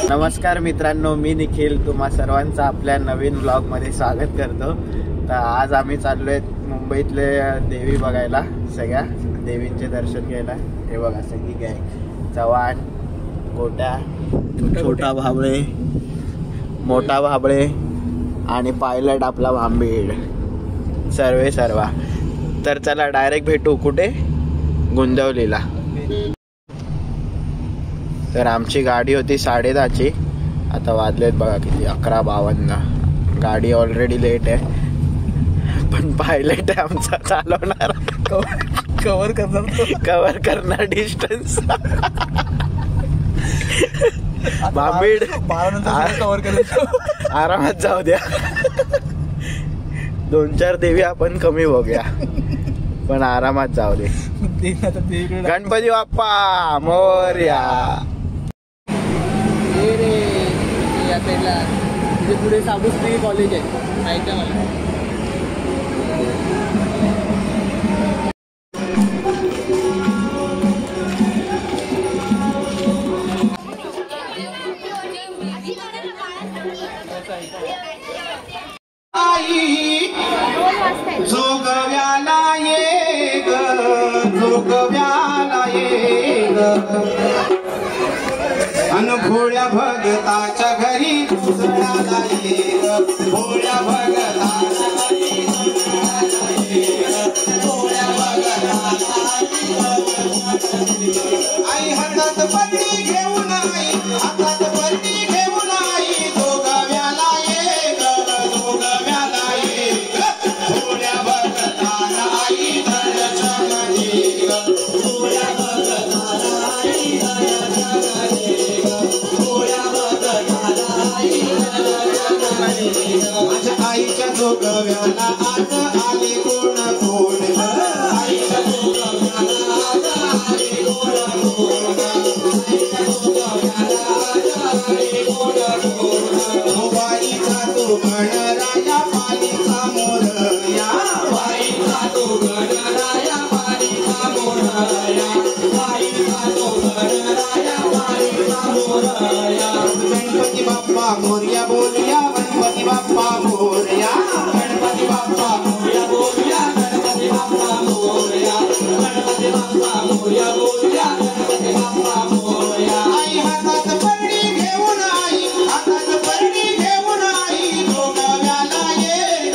नमस्कार मित्रांनो, मी निखिल तुम्हा सर्वांचं आपल्या नवीन व्लॉगमध्ये स्वागत करतो। तर आज आम्ही चाललोय मुंबईतले देवी बघायला, सगळ्या देवींचे दर्शन घ्यायला। हे बघा सगळी गँग, चव्हाण, गोट्या, छोटा भाबळे, मोठा भाबळे आणि पायलट आपला भांबीड, सर्वा। तर चला डायरेक्ट भेटू कुठे, गुंजवलीला। तर आमची गाडी होती 10:30ची, आता वाजलेत बघा किती, 11:52। गाडी ऑलरेडी लेट आहे, पण पायलट आहे आमचा चालवणार, कव्हर करणार डिस्टन्स। भांबीड कव्हर करायचं, आरामात जाऊ द्या। 2-4 देवी आपण कमी बघूया, पण आरामात जाऊ दे। गणपती बाप्पा मोरया। या साईडला पुढे साबुश्री कॉलेज आहे, माहिती आहे मला। जोगव्याला ये ग, जोगव्याला ये ग, अन भोळ्या भगताच्या घरी सणाला ये ग, भोळ्या भगताच्या घरी भोळ्या आई हातात पट्टी घेऊन, आई हातात पट्टी घेऊन, आई जोगव्याला ये ग, जोगव्याला ये ग, भोळ्या भगताला आई दर्शन दे ग, भोळ्या भगताला आई दर्शन दे ग, भोळ्या भगताला आई दर्शन दे ग। माझ्या आईच्या जोगव्याला आज आले कोण कोण ग, आईच्या जोगव्याला आज आले कोण कोण, आईच्या जोगव्याला आज आले कोण कोण। हो बाईचा तो गणराया पालीचा मोरया, बाईचा तो गणराया पालीचा मोरया, बाईचा तो गणराया पालीचा मोरया। गणपती बाप्पा मोरया बोलूया, गणपती बाप्पा मोरया, गणपती बाप्पा मोरया बोलूया, गणपती बाप्पा मोरया, गणपती बाप्पा मोरया बोलूया, गणपती बाप्पा मोरया। आई हातात पट्टी घेऊन, आई हातात पट्टी घेऊन, आई जोगव्याला ये ग,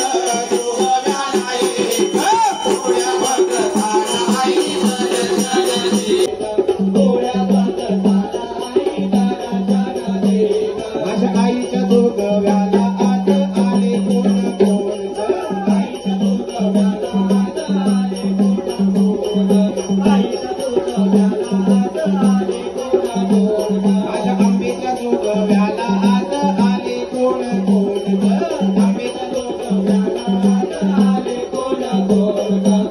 जोगव्याला ये ग, भोळ्या भगताला आई दर्शन दे ग, भोळ्या भगताला आई दर्शन दे ग। माझ्या आईच्या जोगव्याला आज आले कोण कोण ग, आईच्या जोगव्याला आज आले कोण कोण, आईच्या जोगव्याला आज आले कोण कोण। माझ्या आंबेच्या जोगव्याला आज आले कोण कोण ग, आंबेच्या जोगव्याला आज आले कोण कोण।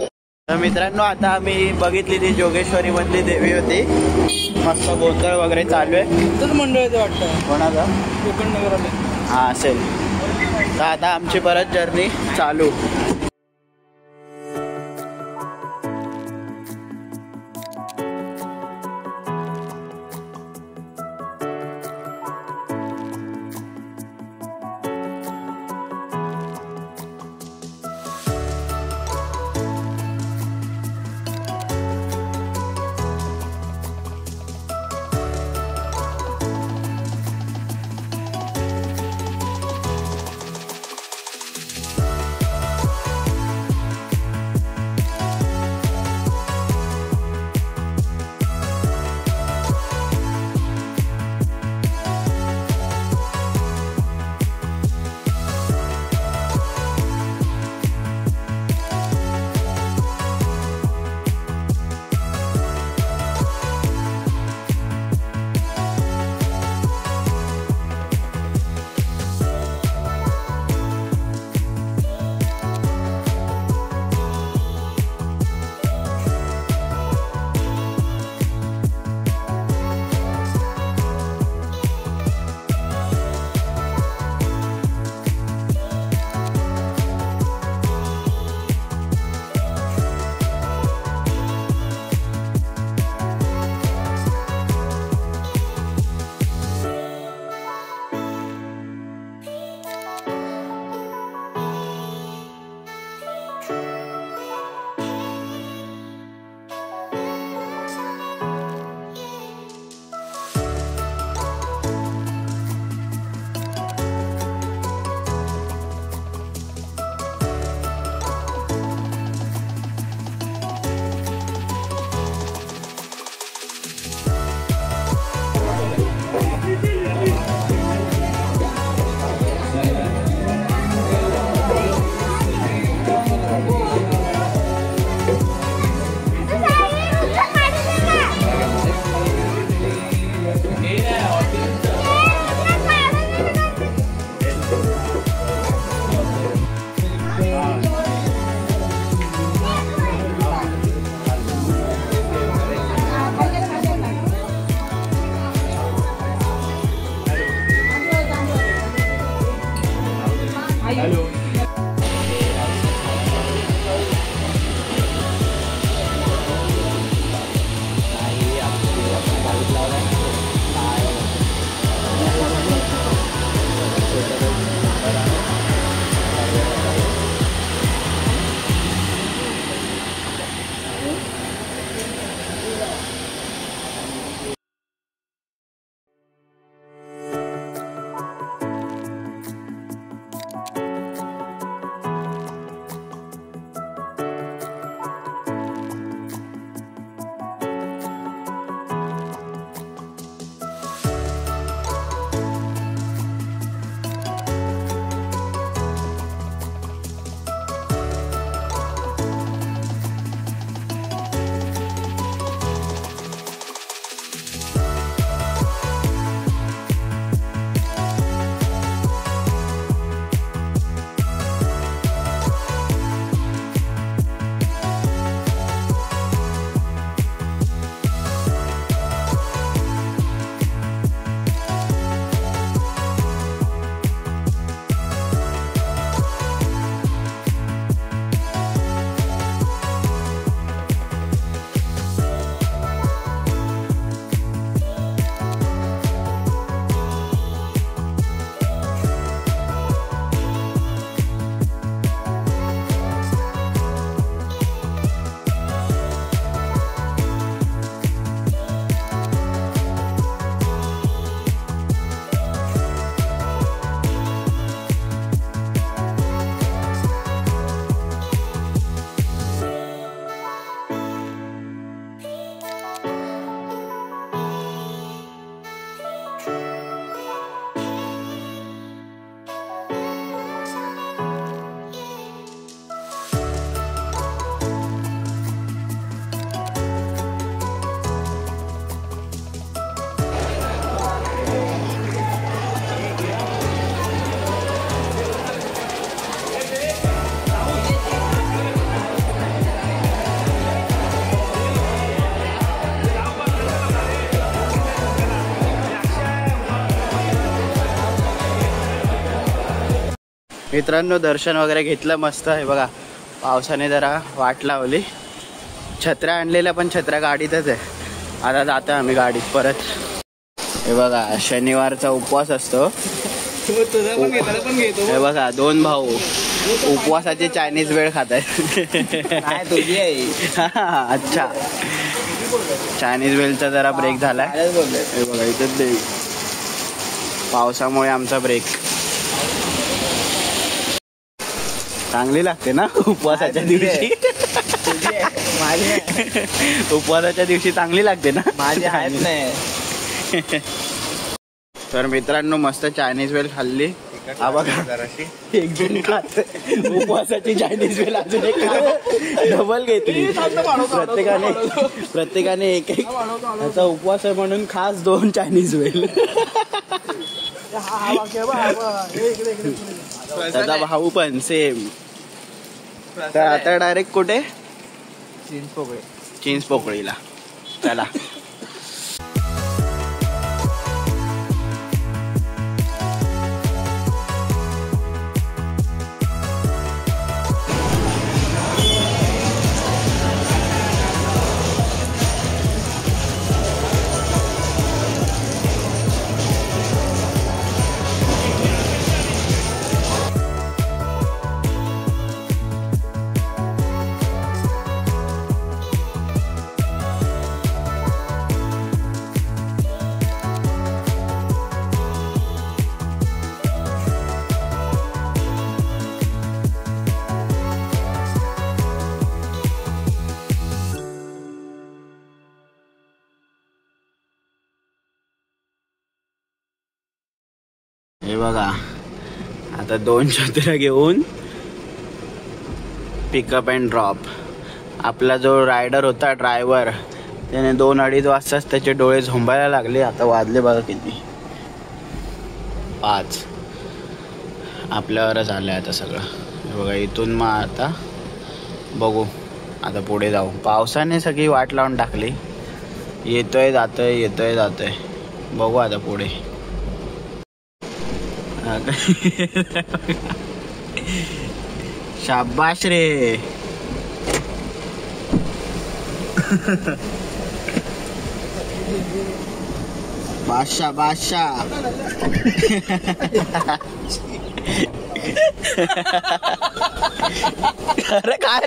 तर मित्रांनो, आता आम्ही बघितली ती जोगेश्वरी मधली देवी होती, मस्त गोंधळ वगैरे चालू आहे। इथंच मंडळ येते वाटतं, कोणाचा? कोकण नगरवाले। हा असेल। तर आता आमची परत जर्नी चालू। मित्रांनो दर्शन वगैरे घेतलं मस्त आहे बघा. पावसाने जरा वाट लावली. छत्र्या आणलेल्या पण छत्र्या गाडीतच आहे. आता जातो आम्ही गाडीत परत. हे बघा शनिवारचा उपवास असतो. हे बघा दोन भाऊ उपवासाचे चायनीज वेळ खात आहेत. तुझी आहे. अच्छा चायनीज वेलचा जरा ब्रेक झालाय. हे बघा इथेच दे. पावसामुळे आमचा ब्रेक. चांगली लागते ना उपवासाच्या दिवशी. उपवासाच्या दिवशी चांगली लागते ना. माझी आहेत नाही. तर मित्रांनो मस्त चायनीज वेल खाल्ली. हा बघा एक जण खात उपवासाची चायनीज वेल अजून एक डबल घेतली. प्रत्येकाने एक एक. त्याचा उपवास आहे म्हणून खास 2 चायनीज वेल. त्याचा भाऊ पण सेम. तर आता डायरेक्ट कुठे चिंच पोकळीला. चला हे बघा आता 2 छत्र्या घेऊन पिकअप अँड ड्रॉप. आपला जो रायडर होता ड्रायव्हर त्याने 2-2:30 वाजताच त्याचे डोळे झोंबायला लागले. आता वाजले बघा किती 5. आपल्यावरच आलंय आता सगळं. हे बघा इथून मग आता बघू आता पुढे जाऊ. पावसाने सगळी वाट लावून टाकली. येतोय जातोय येतोय जातोय. बघू आता पुढे. शाबाश रे. बादशाह बादशाह. अरे काय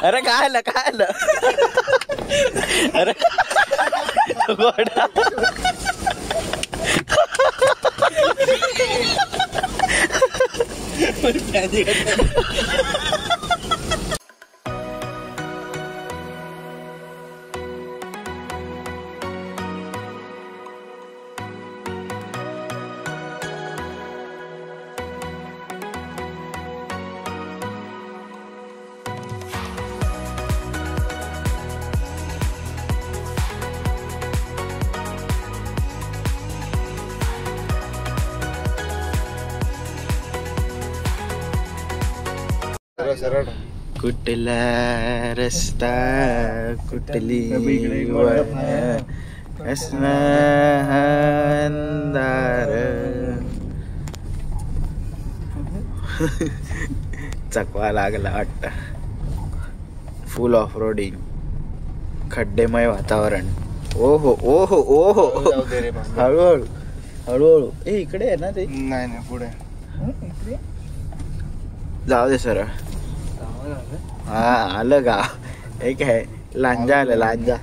अरे काय अरे घोडा. कुठला रस्ता कुठली अंधार. चकवा लागला वाटत. फुल ऑफ रोडिंग, खड्डेमय वातावरण. ओहो ओहो ओहो. हळूहळू हळूहळू. इकडे आहे ना ते. नाही पुढे जाऊ दे सरळ. हा आलं का. एक आहे लांजा आलं लांजा.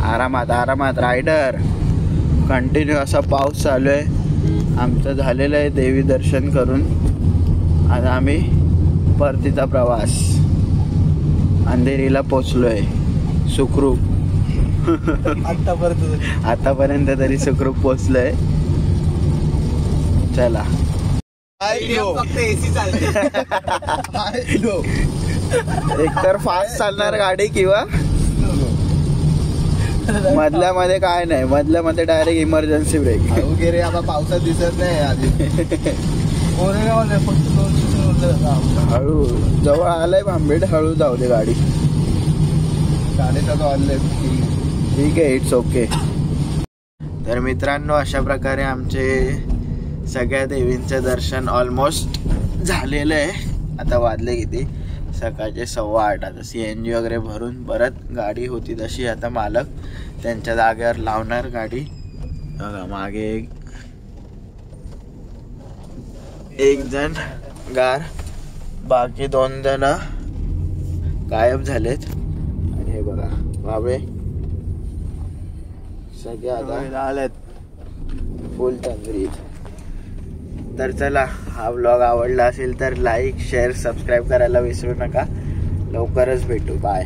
आरामात आरामात रायडर. कंटिन्यू असा पाऊस चालू आहे. आमचं झालेलं आहे देवी दर्शन करून. आता आम्ही परतीचा प्रवास अंधेरीला पोचलोय सुखरूप. आतापर्यंत तरी सुखरूप पोहोचलोय. चला फक्त एसी चालते. एकतर फास्ट चालणार गाडी किंवा मधल्या मध्ये काय नाही, मधल्या मध्ये डायरेक्ट इमर्जन्सी ब्रेक वगैरे. आता पावसात दिसत नाही आधी. हळू जवळ आलाय भांबेड, हळू जाऊ दे गाडी. ठीक आहे, इट्स ओके. तर मित्रांनो, अशा प्रकारे आमचे सगळ्या देवींचे दर्शन ऑलमोस्ट झालेलं आहे. आता वाजले किती, सकाळचे 8:15. आता CNG वगैरे भरून परत गाडी होती तशी आता मालक त्यांच्या जागेवर लावणार गाडी. बघा मागे एक जण गार, बाकी 2 जण गायब झालेत. आणि हे बघा बाबे सगळे आता आलेत फुल तंद्रीत. तर चला, हा व्लॉग आवडला असेल तर लाईक, शेअर, सबस्क्राईब करायला विसरू नका. लवकरच भेटू. बाय.